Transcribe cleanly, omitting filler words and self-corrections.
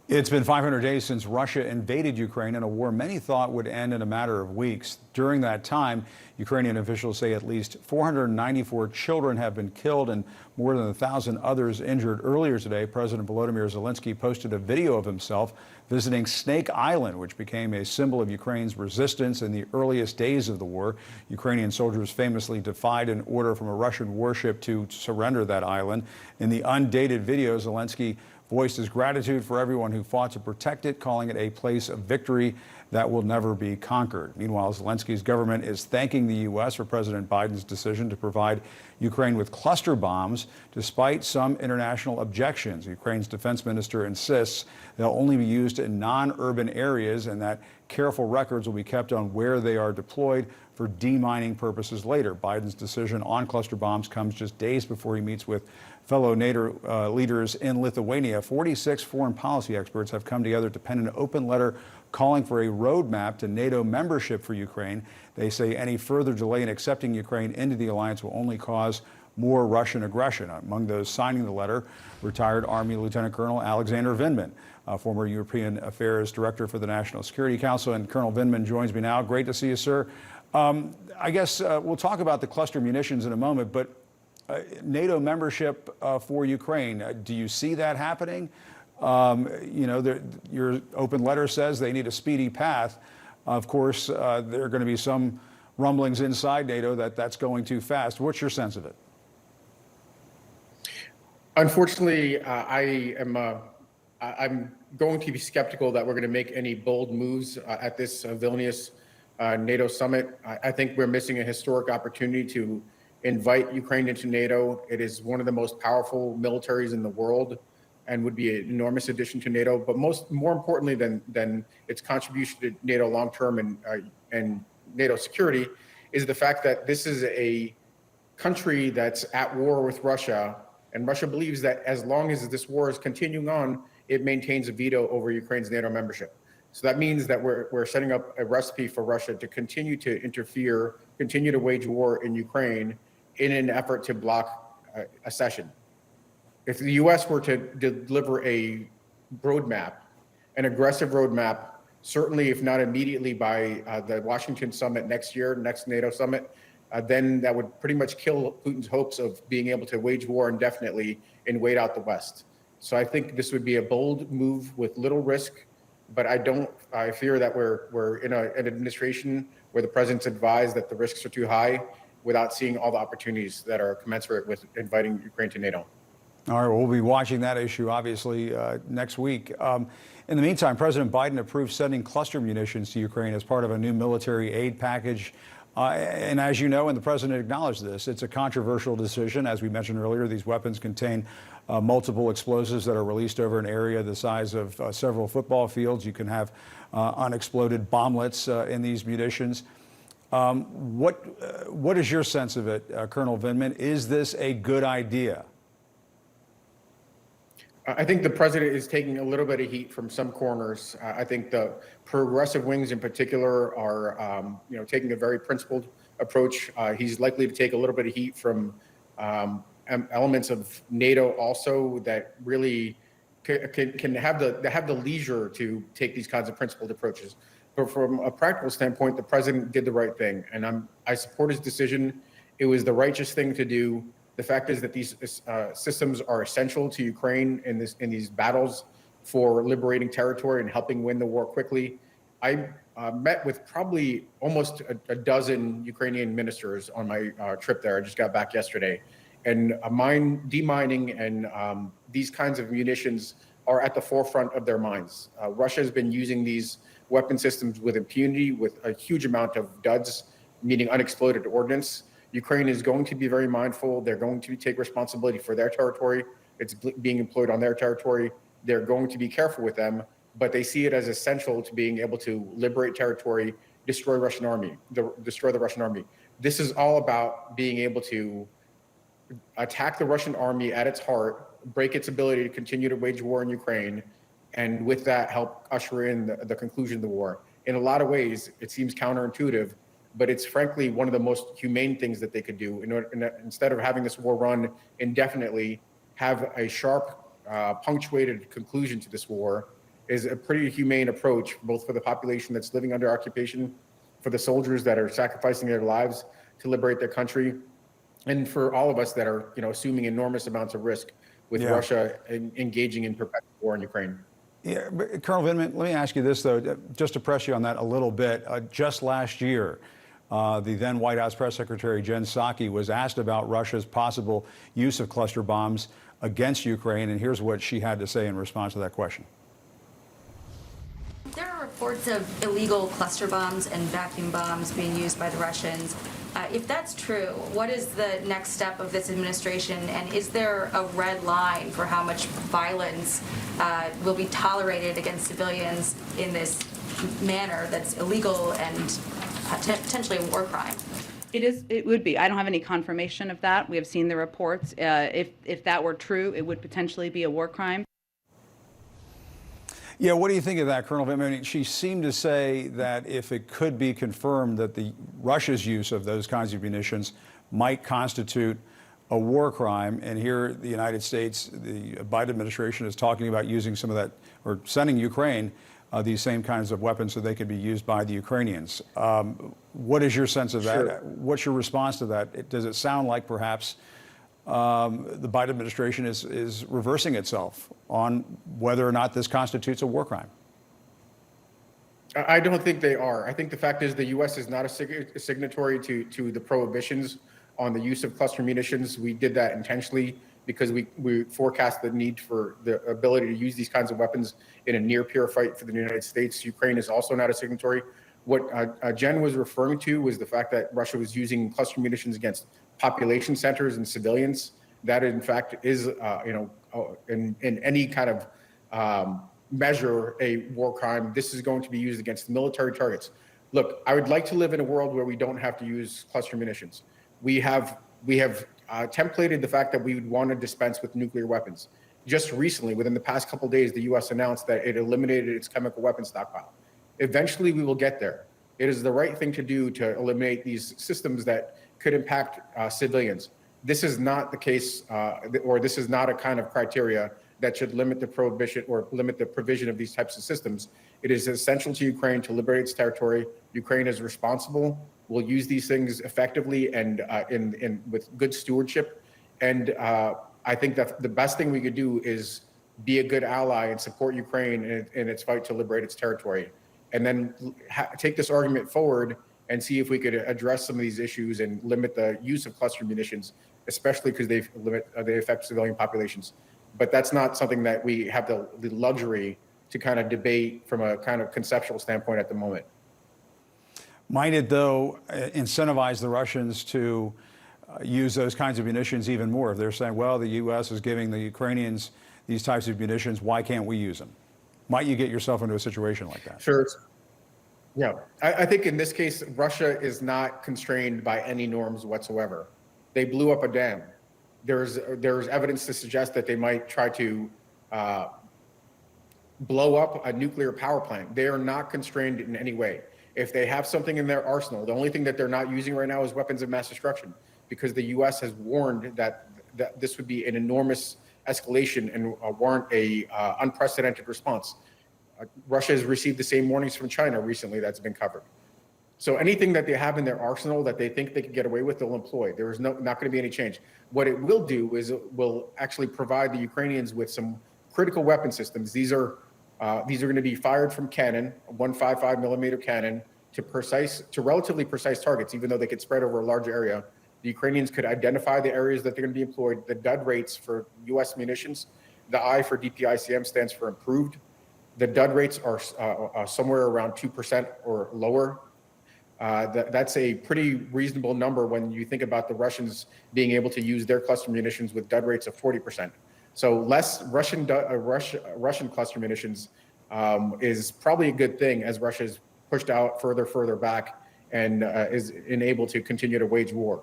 It's been 500 days since Russia invaded Ukraine in a war many thought would end in a matter of weeks. During that time, Ukrainian officials say at least 494 children have been killed and more than 1,000 others injured. Earlier today, President Volodymyr Zelensky posted a video of himself visiting Snake Island, which became a symbol of Ukraine's resistance in the earliest days of the war. Ukrainian soldiers famously defied an order from a Russian warship to surrender that island. In the undated video, Zelensky voiced his gratitude for everyone who fought to protect it, calling it a place of victory that will never be conquered. Meanwhile, Zelensky's government is thanking the U.S. for President Biden's decision to provide Ukraine with cluster bombs, despite some international objections. Ukraine's defense minister insists they'll only be used in non-urban areas and that careful records will be kept on where they are deployed for demining purposes later. Biden's decision on cluster bombs comes just days before he meets with fellow NATO leaders in Lithuania. 46 foreign policy experts have come together to pen an open letter calling for a roadmap to NATO membership for Ukraine. They say any further delay in accepting Ukraine into the alliance will only cause more Russian aggression. Among those signing the letter, retired Army Lieutenant Colonel Alexander Vindman, former European Affairs Director for the National Security Council. And Colonel Vindman joins me now. Great to see you, sir. I guess we'll talk about the cluster munitions in a moment, but NATO membership for Ukraine, do you see that happening? Your open letter says they need a speedy path. Of course, there are going to be some rumblings inside NATO that that's going too fast. What's your sense of it? Unfortunately, I'm going to be skeptical that we're going to make any bold moves at this Vilnius NATO summit. I think we're missing a historic opportunity to invite Ukraine into NATO. It is one of the most powerful militaries in the world and would be an enormous addition to NATO. But more importantly than its contribution to NATO long-term and NATO security is the fact that this is a country that's at war with Russia, and Russia believes that as long as this war is continuing on, it maintains a veto over Ukraine's NATO membership. So that means that we're setting up a recipe for Russia to continue to interfere, continue to wage war in Ukraine in an effort to block accession. If the U.S. were to deliver a roadmap, an aggressive roadmap, certainly if not immediately by the Washington summit next year, next NATO summit, then that would pretty much kill Putin's hopes of being able to wage war indefinitely and wait out the West. So I think this would be a bold move with little risk, but I fear that we're in an administration where the president's advised that the risks are too high without seeing all the opportunities that are commensurate with inviting Ukraine to NATO. All right, well, we'll be watching that issue, obviously, next week. In the meantime, President Biden approved sending cluster munitions to Ukraine as part of a new military aid package. And as you know, and the president acknowledged this, it's a controversial decision. As we mentioned earlier, these weapons contain multiple explosives that are released over an area the size of several football fields. You can have unexploded bomblets in these munitions. What is your sense of it, Colonel Vindman? Is this a good idea? I think the president is taking a little bit of heat from some corners. I think the progressive wings in particular are, taking a very principled approach. He's likely to take a little bit of heat from elements of NATO also that really can have the leisure to take these kinds of principled approaches. But from a practical standpoint, the president did the right thing, and I support his decision. It was the righteous thing to do. The fact is that these systems are essential to Ukraine in these battles for liberating territory and helping win the war quickly. I met with probably almost a dozen Ukrainian ministers on my trip there. I just got back yesterday. And demining and these kinds of munitions are at the forefront of their minds. Russia has been using these weapon systems with impunity, with a huge amount of duds, meaning unexploded ordnance. Ukraine is going to be very mindful. They're going to take responsibility for their territory. It's being employed on their territory. They're going to be careful with them, but they see it as essential to being able to liberate territory, destroy the Russian army. This is all about being able to attack the Russian army at its heart, break its ability to continue to wage war in Ukraine, and with that help usher in the conclusion of the war. In a lot of ways, it seems counterintuitive, but it's frankly one of the most humane things that they could do. Instead of having this war run indefinitely, have a sharp, punctuated conclusion to this war, is a pretty humane approach, both for the population that's living under occupation, for the soldiers that are sacrificing their lives to liberate their country, and for all of us that are, assuming enormous amounts of risk with Russia engaging in perpetual war in Ukraine. Yeah, but Colonel Vindman, let me ask you this, though, just to press you on that a little bit. Just last year, the then White House Press Secretary Jen Psaki was asked about Russia's possible use of cluster bombs against Ukraine, and here's what she had to say in response to that question. There are reports of illegal cluster bombs and vacuum bombs being used by the Russians. If that's true, what is the next step of this administration, and is there a red line for how much violence will be tolerated against civilians in this manner that's illegal and potentially a war crime? It would be. I don't have any confirmation of that. We have seen the reports. If that were true, it would potentially be a war crime. Yeah, what do you think of that, Colonel Vindman? I mean, she seemed to say that if it could be confirmed that Russia's use of those kinds of munitions might constitute a war crime, and here the United States, the Biden administration is talking about using some of that, or sending Ukraine these same kinds of weapons so they could be used by the Ukrainians. What is your sense of that? Sure. What's your response to that? Does it sound like perhaps the Biden administration is reversing itself on whether or not this constitutes a war crime? I don't think they are. I think the fact is the U.S. is not a signatory to the prohibitions on the use of cluster munitions. We did that intentionally because we forecast the need for the ability to use these kinds of weapons in a near-peer fight for the United States. Ukraine is also not a signatory. What Jen was referring to was the fact that Russia was using cluster munitions against population centers and civilians. That, in fact, is, in any kind of measure, a war crime. This is going to be used against military targets. Look, I would like to live in a world where we don't have to use cluster munitions. We have templated the fact that we would want to dispense with nuclear weapons. Just recently, within the past couple of days, the U.S. announced that it eliminated its chemical weapons stockpile. Eventually, we will get there. It is the right thing to do to eliminate these systems that could impact civilians. This is not the case, or this is not a kind of criteria that should limit the prohibition or limit the provision of these types of systems. It is essential to Ukraine to liberate its territory. Ukraine is responsible. Will use these things effectively and with good stewardship. And I think that the best thing we could do is be a good ally and support Ukraine in its fight to liberate its territory. And then take this argument forward and see if we could address some of these issues and limit the use of cluster munitions, especially because they affect civilian populations. But that's not something that we have the luxury to kind of debate from a kind of conceptual standpoint at the moment. Might it, though, incentivize the Russians to use those kinds of munitions even more? If they're saying, well, the U.S. is giving the Ukrainians these types of munitions, why can't we use them? Might you get yourself into a situation like that? Sure. Yeah, I think in this case, Russia is not constrained by any norms whatsoever. They blew up a dam. There's evidence to suggest that they might try to blow up a nuclear power plant. They are not constrained in any way. If they have something in their arsenal, the only thing that they're not using right now is weapons of mass destruction, because the U.S. has warned that this would be an enormous escalation and warrant a unprecedented response. Russia has received the same warnings from China recently that's been covered. So anything that they have in their arsenal that they think they can get away with, they'll employ. There is not going to be any change. What it will do is it will actually provide the Ukrainians with some critical weapon systems. These are going to be fired from cannon, a 155 millimeter cannon, to relatively precise targets, even though they could spread over a large area. The Ukrainians could identify the areas that they're going to be employed. The DUD rates for U.S. munitions, the I for DPICM stands for improved. The DUD rates are somewhere around 2% or lower. That's a pretty reasonable number when you think about the Russians being able to use their cluster munitions with DUD rates of 40%. So less Russian cluster munitions is probably a good thing as Russia's pushed out further back and is unable to continue to wage war.